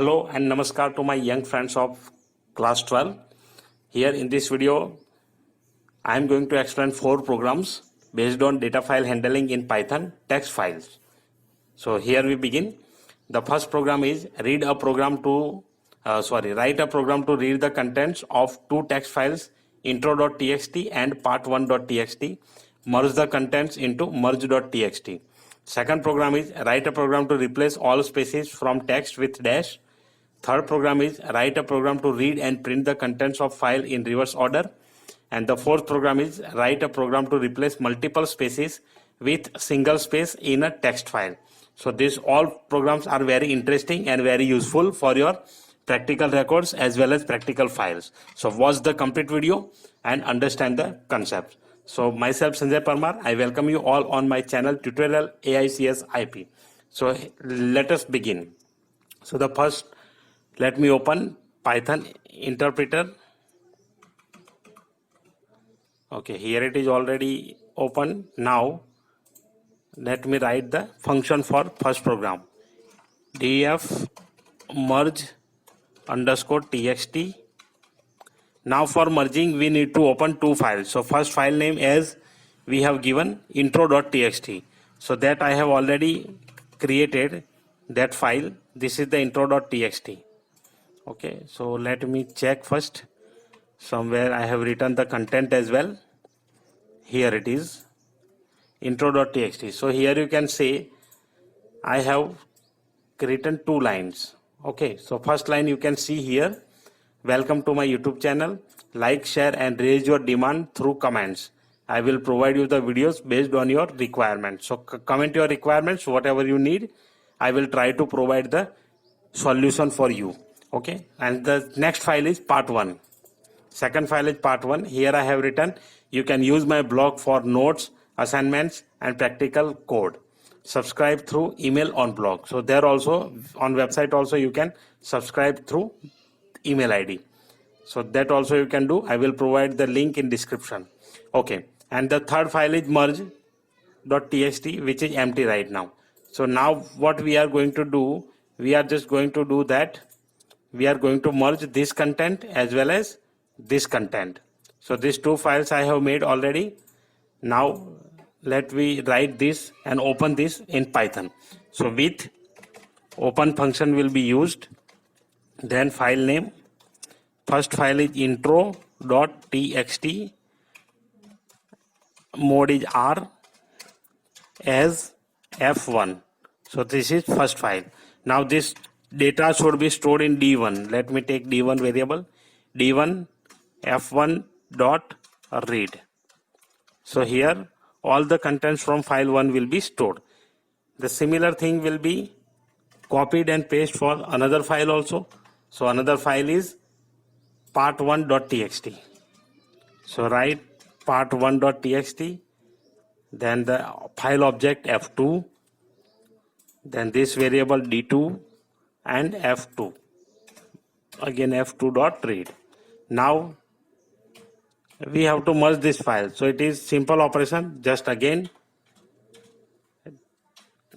Hello and namaskar to my young friends of class 12. Here in this video, I am going to explain 4 programs based on data file handling in Python text files. So here we begin. The first program is write a program to read the contents of 2 text files, intro.txt and part1.txt. Merge the contents into merge.txt. Second program is write a program to replace all spaces from text with dash. Third program is write a program to read and print the contents of file in reverse order. And the fourth program is write a program to replace multiple spaces with single space in a text file. So these all programs are very interesting and very useful for your practical records as well as practical files. So watch the complete video and understand the concepts. So myself Sanjay Parmar, I welcome you all on my channel Tutorial AICS IP. So let us begin. So the first, let me open Python interpreter. Okay, here it is already open. Now let me write the function for first program. def merge underscore txt. Now for merging we need to open 2 files. So first file name as we have given intro.txt. So that I have already created that file. This is the intro.txt. Okay, so let me check first. Somewhere I have written the content as well. Here it is, intro.txt. So here you can say I have written 2 lines. Okay, so first line you can see here, welcome to my YouTube channel, like, share and raise your demand through comments. I will provide you the videos based on your requirements. So comment your requirements, whatever you need. I will try to provide the solution for you. Okay, and the next file is part 1. Second file is part 1. Here I have written, you can use my blog for notes, assignments and practical code. Subscribe through email on blog. So there also on website also you can subscribe through email ID. So that also you can do. I will provide the link in description. Okay, and the third file is merge.txt, which is empty right now. So now what we are going to do, we are just going to do that. We are going to merge this content as well as this content. So these 2 files I have made already. Now let me write this and open this in Python. So with open function will be used. Then file name, first file is intro.txt, mode is R, as F1. So this is first file. Now this data should be stored in D1. Let me take D1 variable, D1 F1 dot read. So here all the contents from file 1 will be stored. The similar thing will be copied and pasted for another file also. So another file is part1.txt. So write part1.txt, then the file object F2, then this variable D2 and F2, again F2.read. Now we have to merge this file. So it is simple operation. Just again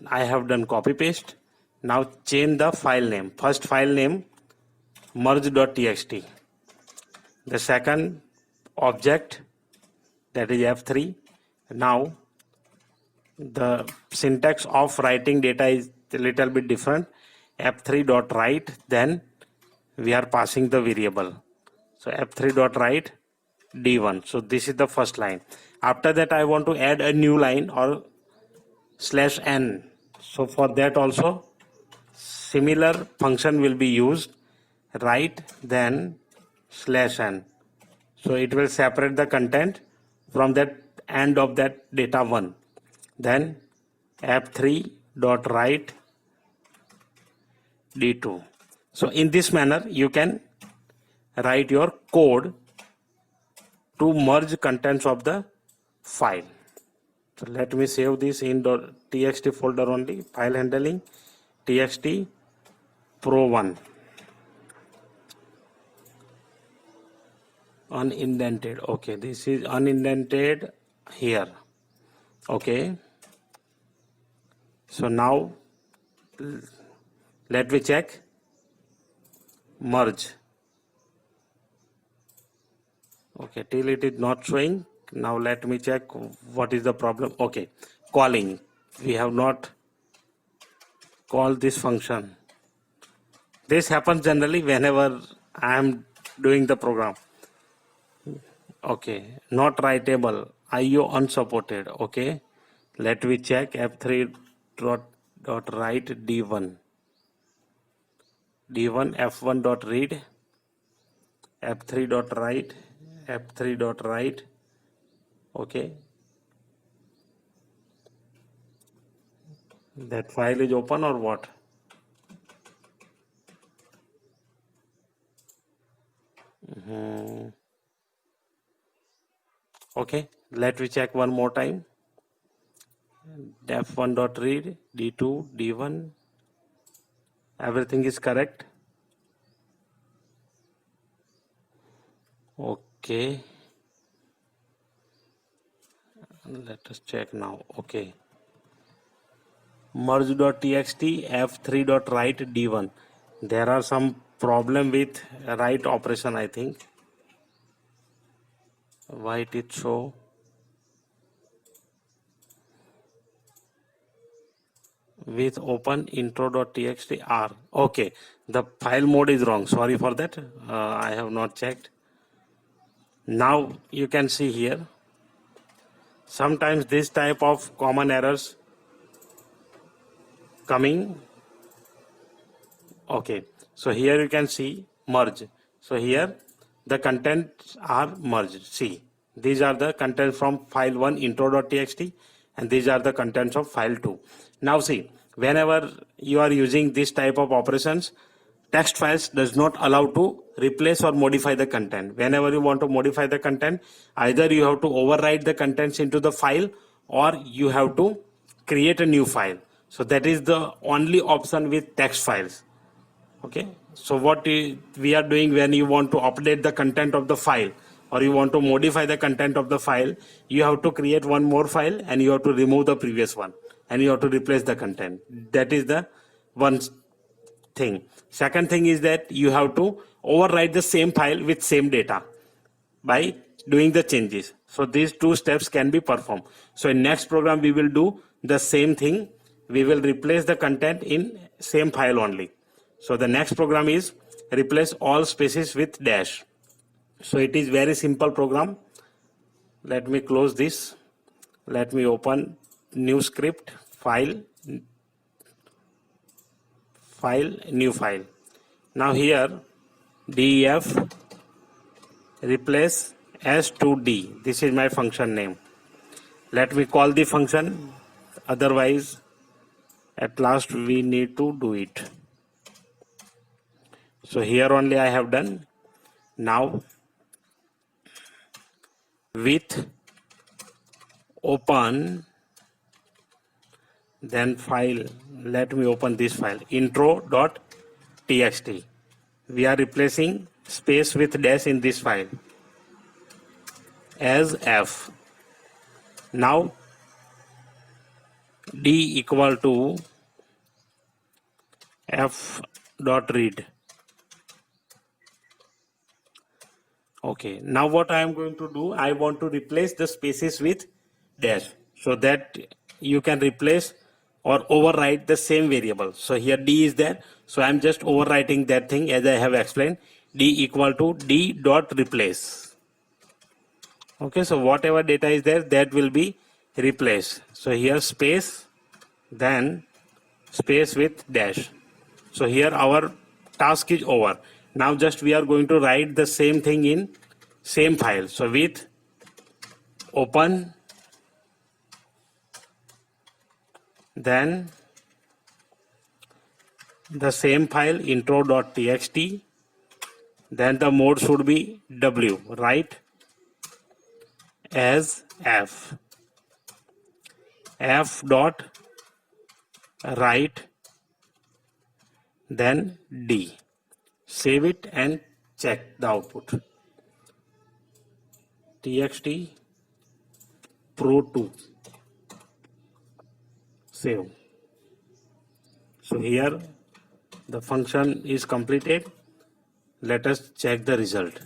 I have done copy paste. Now change the file name. First file name merge.txt. The second object, that is F3. Now the syntax of writing data is a little bit different. F3.write, then we are passing the variable. So F3.write D1. So this is the first line. After that I want to add a new line or /n. So for that also similar function will be used. Write then /n. So it will separate the content from that end of that data 1. Then F3.write D2. So in this manner you can write your code to merge contents of the file. So let me save this in .txt folder only. File handling txt pro1 unindented. Okay, this is unindented here. Okay, so now let me check. merge. Okay, till it is not showing. Now let me check what is the problem. Okay, calling. We have not called this function. This happens generally whenever I am doing the program. Okay, not writable. IO unsupported. Okay, let me check F3 dot write D1. D1 F1 dot read. F3 dot write. F3 dot write. Okay, that file is open or what? Okay, let me check one more time. F1 dot read, D2, D1, everything is correct. Okay, let us check now. Okay, merge.txt, F3 dot write D1. There are some problem with write operation, I think. Why it is so? With open intro.txt R. Okay, the file mode is wrong. Sorry for that. I have not checked. Now you can see here. Sometimes this type of common errors coming. Okay, so here you can see merge. So here the contents are merged. See, these are the contents from file 1 intro.txt and these are the contents of file 2. Now see, whenever you are using this type of operations, text files does not allow to replace or modify the content. Whenever you want to modify the content, either you have to overwrite the contents into the file or you have to create a new file. So that is the only option with text files. Okay, so what we are doing when you want to update the content of the file or you want to modify the content of the file, you have to create one more file and you have to remove the previous one and you have to replace the content. That is the one thing. Second thing is that you have to overwrite the same file with same data by doing the changes. So these two steps can be performed. So in next program we will do the same thing. We will replace the content in same file only. So the next program is replace all spaces with dash. So it is very simple program. Let me close this. Let me open new script, file, new file. Now here def replace s2d. This is my function name. Let me call the function. Otherwise, at last we need to do it. So here only I have done. Now with open, then file, let me open this file, intro.txt. We are replacing space with dash in this file as f. Now d equal to f dot read. Okay, now what I am going to do, I want to replace the spaces with dash so that you can replace or overwrite the same variable. So here d is there, so I am just overwriting that thing as I have explained. D equal to d dot replace. Okay, so whatever data is there, that will be replaced. So here space, then space with dash. So here our task is over. Now just we are going to write the same thing in same file. So with open, then the same file intro.txt, then the mode should be w, write as f, f dot write, then d. Save it and check the output. txt pro2, save. So here the function is completed. Let us check the result.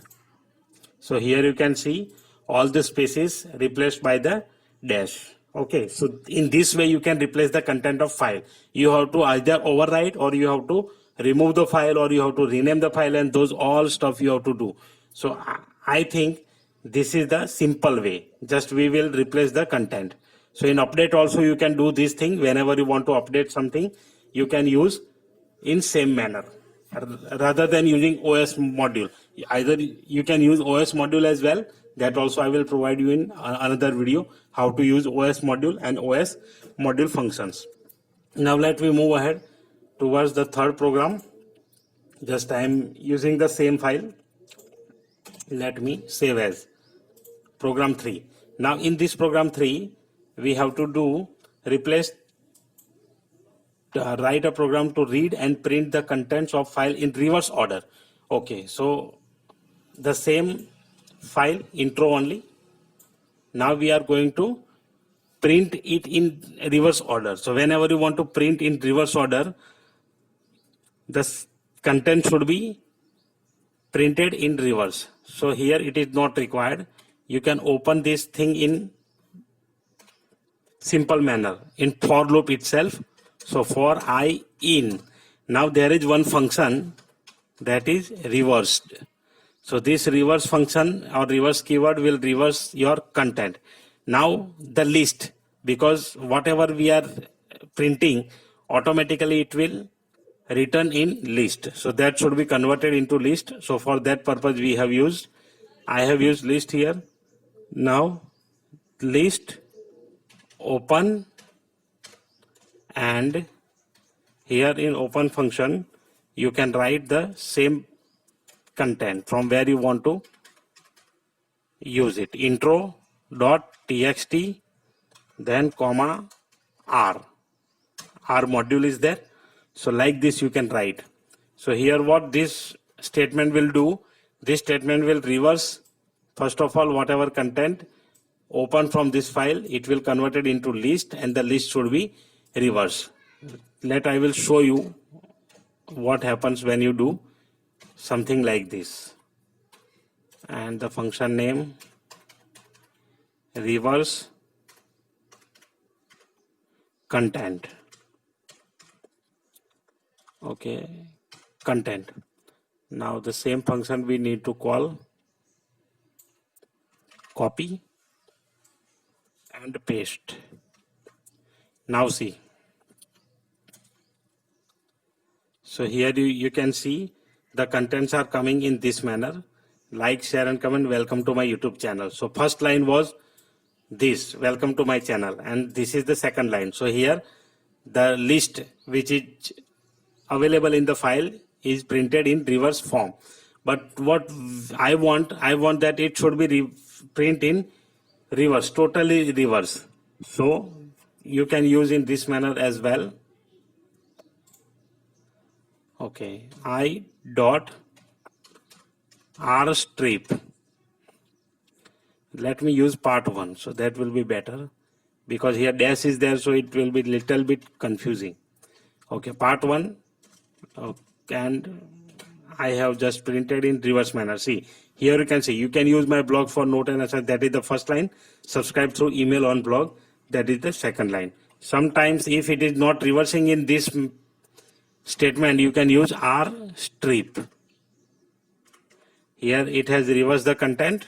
So here you can see all the spaces replaced by the dash. Okay, so in this way you can replace the content of file. You have to either overwrite, or you have to remove the file, or you have to rename the file, and those all stuff you have to do. So I think this is the simple way. Just we will replace the content. So in update also you can do this thing. Whenever you want to update something, you can use in same manner rather than using OS module. Either you can use OS module as well. That also I will provide you in another video, how to use OS module and OS module functions. Now let me move ahead towards the third program. Just I am using the same file. Let me save as program 3. Now in this program 3, we have to do write a program to read and print the contents of file in reverse order. Okay, so the same file intro only. Now we are going to print it in reverse order. So whenever you want to print in reverse order, the content should be printed in reverse. So here it is not required. You can open this thing in simple manner in for loop itself. So for I in, now there is one function that is reversed. So this reverse function or reverse keyword will reverse your content. Now the list, because whatever we are printing, automatically it will return in list. So that should be converted into list. So for that purpose I have used list here. Now list open, and here in open function you can write the same content from where you want to use it. Intro.txt, then comma R module is there. So like this you can write. So here what this statement will do, this statement will reverse first of all whatever content open from this file, it will convert it into list, and the list should be reverse. I will show you what happens when you do something like this. And the function name reverse content. Okay, content. Now the same function we need to call copy and paste. Now see. So here you can see the contents are coming in this manner. Like, share and comment, welcome to my YouTube channel. So first line was this, welcome to my channel, and this is the second line. So here the list which is available in the file is printed in reverse form. But what I want that it should be print in reverse, totally reverse. So you can use in this manner as well. Okay, I dot R strip. Let me use part 1, so that will be better, because here dash is there, so it will be little bit confusing. Okay, part 1, and I have just printed in reverse manner. See, here you can see, you can use my blog for note and assign. That is the first line. Subscribe through email on blog. That is the second line. Sometimes if it is not reversing in this statement, you can use R strip. Here it has reversed the content,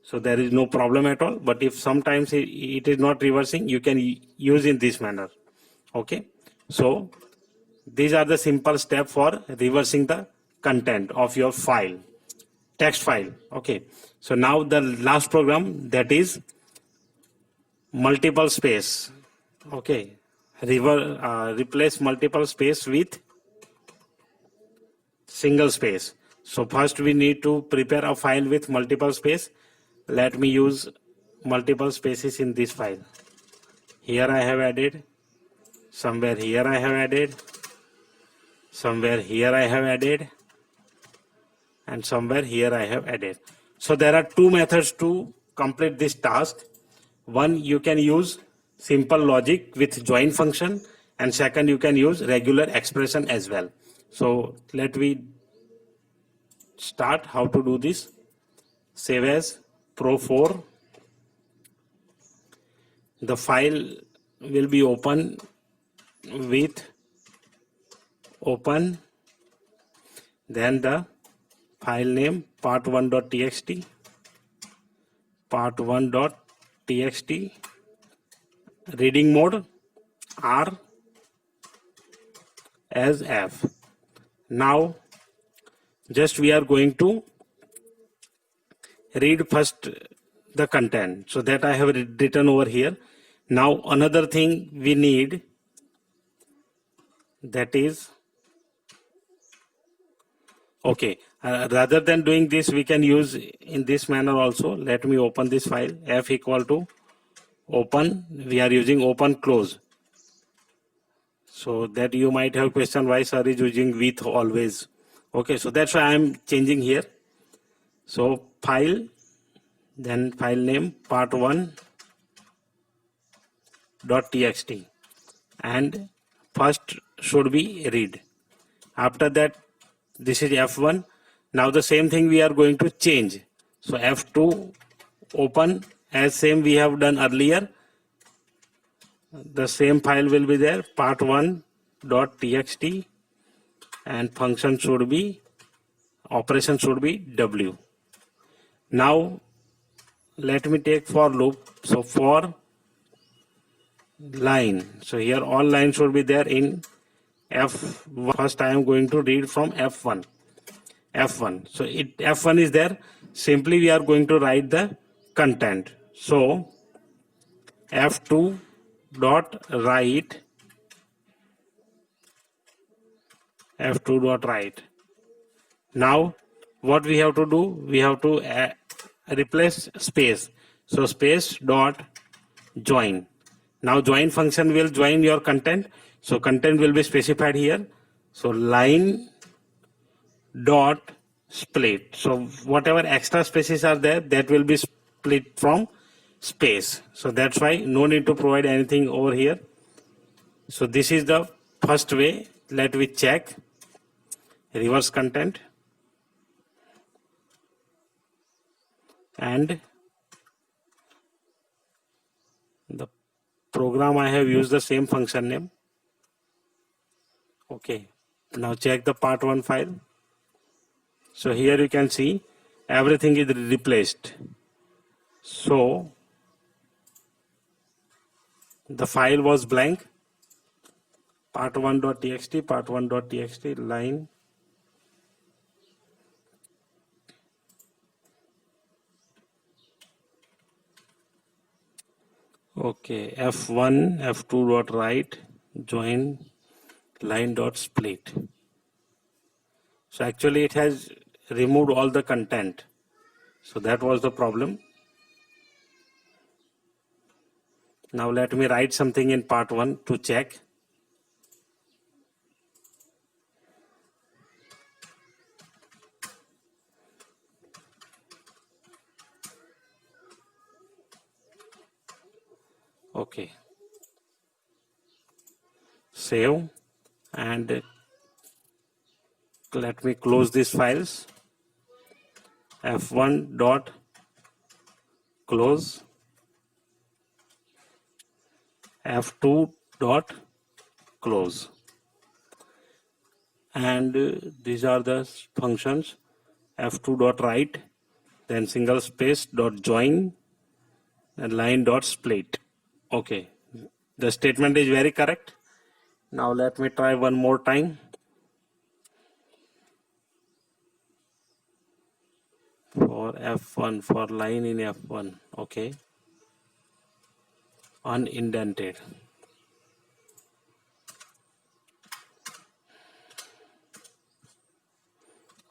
so there is no problem at all. But if sometimes it is not reversing, you can use in this manner. Okay, so these are the simple steps for reversing the content of your file, text file. Okay, so now the last program, that is multiple space. Okay, replace multiple space with single space. So first we need to prepare a file with multiple space. Let me use multiple spaces in this file. Here I have added, somewhere here I have added, somewhere here I have added, and somewhere here I have added. So there are two methods to complete this task. One, you can use simple logic with join function, and second, you can use regular expression as well. So let me start. How to do this? Save as Pro 4. The file will be open with open, then the file name part1.txt, part1.txt, reading mode R as F. Now just we are going to read first the content, so that I have written over here. Now another thing we need, that is, okay, rather than doing this, we can use in this manner also. Let me open this file. F equal to open, we are using open close. So that you might have question, why sir is using with always. Okay, so that's why I am changing here. So file, then file name part1.txt, and first should be read. After that, this is F1. Now the same thing we are going to change. So F2 open, as same we have done earlier. The same file will be there, part1.txt, and function should be, operation should be W. Now let me take for loop. So for line, so here all lines should be there in F1. First I am going to read from F1. So F1 is there. Simply we are going to write the content. So F2 dot write, F2 dot write. Now what we have to do? We have to replace space. So space dot join. Now join function will join your content. So content will be specified here. So line dot split. So whatever extra spaces are there, that will be split from space. So that's why no need to provide anything over here. So this is the first way. Let me check. Reverse content, and the program I have used the same function name. Okay, now check the part1 file. So here you can see everything is replaced. So the file was blank, part1.txt, line. Okay, F1, F2 dot write, join, line dot split. So actually it has removed all the content. So that was the problem. Now let me write something in part1 to check. Okay. Save, and let me close these files. F1 dot close, F2 dot close, and these are the functions. F2 dot write, then single space dot join, and line dot split. Okay, the statement is very correct. Now let me try one more time. For F1, for line in F1, okay, unindented.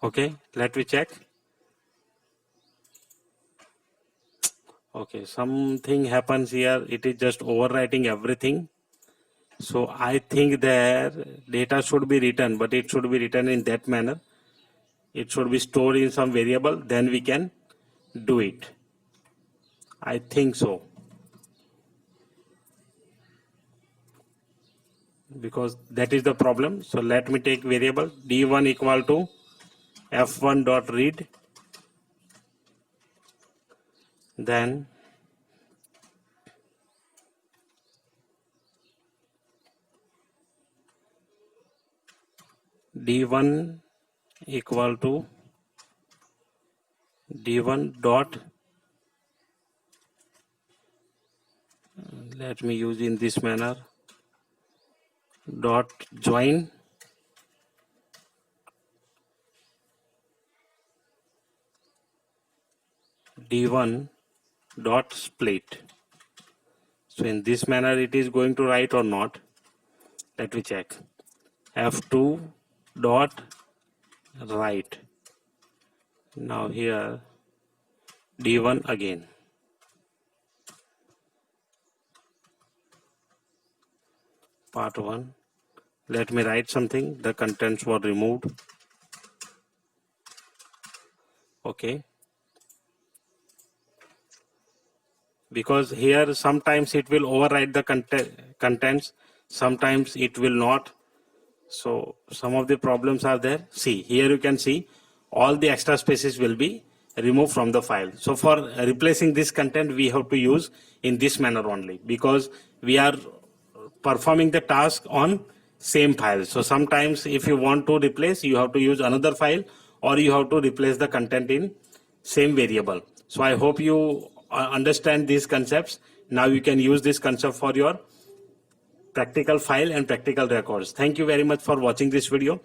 Okay, let me check. Okay, something happens here. It is just overwriting everything. So I think there data should be written, but it should be written in that manner. It should be stored in some variable, then we can do it. I think so. Because that is the problem. So let me take variable d1 equal to f1 dot read, then d1 equal to d1 dot, let me use in this manner, dot join d1 dot split. So in this manner it is going to write or not. Let me check. f2 dot write. Now here d1 again. Part 1. Let me write something. The contents were removed. Okay. Because here sometimes it will overwrite the contents, sometimes it will not. So some of the problems are there. See, here you can see all the extra spaces will be removed from the file. So for replacing this content, we have to use in this manner only, because we are performing the task on same file. So sometimes if you want to replace, you have to use another file, or you have to replace the content in same variable. So I hope you understand these concepts. Now you can use this concept for your practical file and practical records. Thank you very much for watching this video.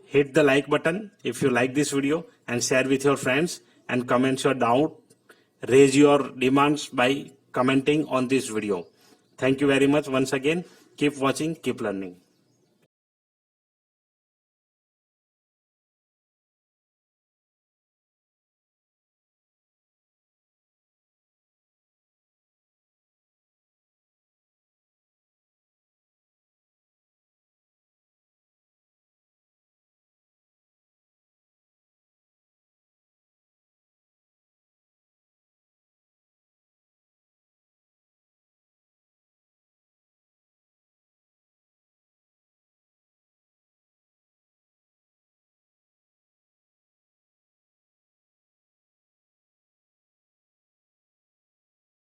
Hit the like button if you like this video, and share with your friends, and comment your doubt, raise your demands by commenting on this video. Thank you very much once again. Keep watching, keep learning.